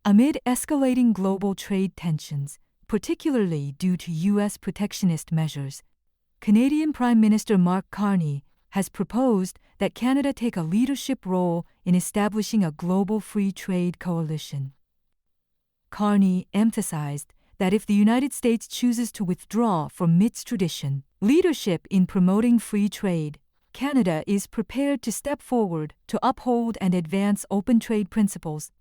Amid escalating global trade tensions, particularly due to U.S. protectionist measures, Canadian Prime Minister Mark Carney has proposed that Canada take a leadership role in establishing a global free trade coalition. Carney emphasized that if the United States chooses to withdraw from its tradition, leadership in promoting free trade, Canada is prepared to step forward to uphold and advance open trade principles.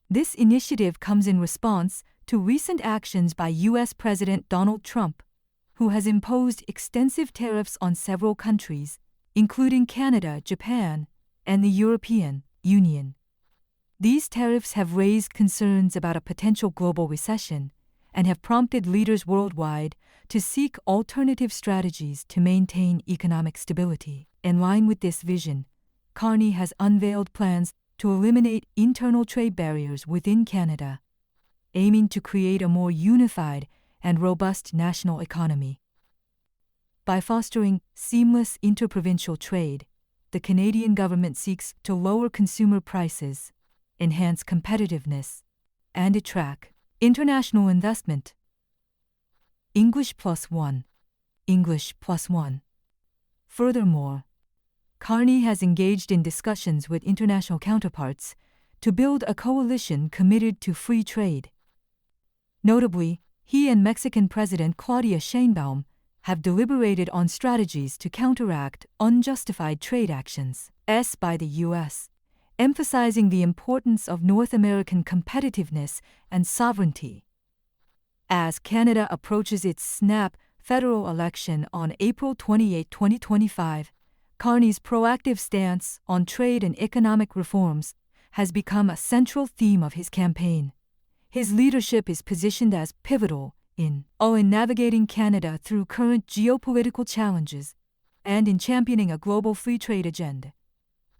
This initiative comes in response to recent actions by U.S. President Donald Trump, who has imposed extensive tariffs on several countries, including Canada, Japan, and the European Union. These tariffs have raised concerns about a potential global recession and have prompted leaders worldwide to seek alternative strategies to maintain economic stability. In line with this vision, Carney has unveiled plans to eliminate internal trade barriers within Canada, aiming to create a more unified and robust national economy. By fostering seamless interprovincial trade, the Canadian government seeks to lower consumer prices, enhance competitiveness, and attract international investment. English +1. English +1. Furthermore, Carney has engaged in discussions with international counterparts to build a coalition committed to free trade. Notably, he and Mexican President Claudia Sheinbaum have deliberated on strategies to counteract unjustified trade actions by the U.S., emphasizing the importance of North American competitiveness and sovereignty. As Canada approaches its snap federal election on April 28, 2025, Carney's proactive stance on trade and economic reforms has become a central theme of his campaign. His leadership is positioned as pivotal in navigating Canada through current geopolitical challenges and in championing a global free trade agenda.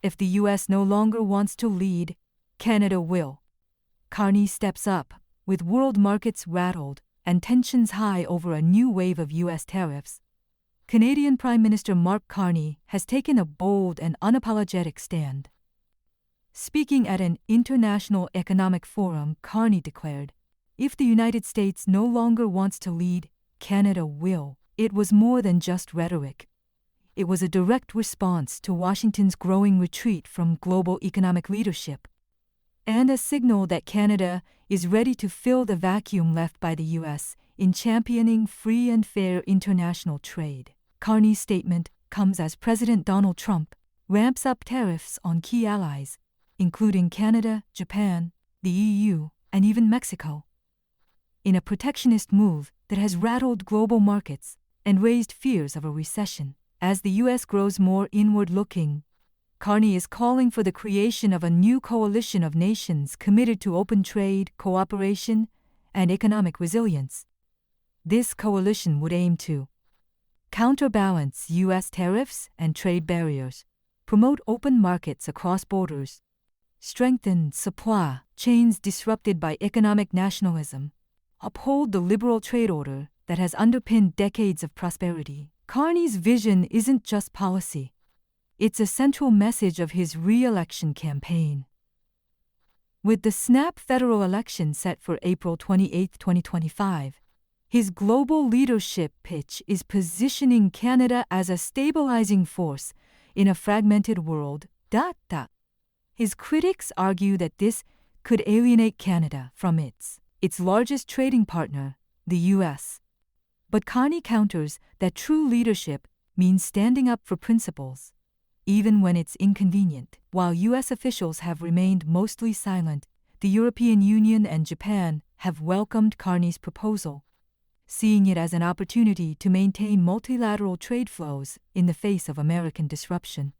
If the U.S. no longer wants to lead, Canada will. Carney steps up, with world markets rattled and tensions high over a new wave of U.S. tariffs. Canadian Prime Minister Mark Carney has taken a bold and unapologetic stand. Speaking at an international economic forum, Carney declared, "If the United States no longer wants to lead, Canada will." It was more than just rhetoric. It was a direct response to Washington's growing retreat from global economic leadership, and a signal that Canada is ready to fill the vacuum left by the U.S. in championing free and fair international trade. Carney's statement comes as President Donald Trump ramps up tariffs on key allies, including Canada, Japan, the EU, and even Mexico, in a protectionist move that has rattled global markets and raised fears of a recession. As the U.S. grows more inward-looking, Carney is calling for the creation of a new coalition of nations committed to open trade, cooperation, and economic resilience. This coalition would aim to counterbalance U.S. tariffs and trade barriers, promote open markets across borders, strengthen supply chains disrupted by economic nationalism, uphold the liberal trade order that has underpinned decades of prosperity. Carney's vision isn't just policy. It's a central message of his re-election campaign. With the snap federal election set for April 28, 2025, his global leadership pitch is positioning Canada as a stabilizing force in a fragmented world. His critics argue that this could alienate Canada from its largest trading partner, the U.S. But Carney counters that true leadership means standing up for principles, even when it's inconvenient. While U.S. officials have remained mostly silent, the European Union and Japan have welcomed Carney's proposal, seeing it as an opportunity to maintain multilateral trade flows in the face of American disruption.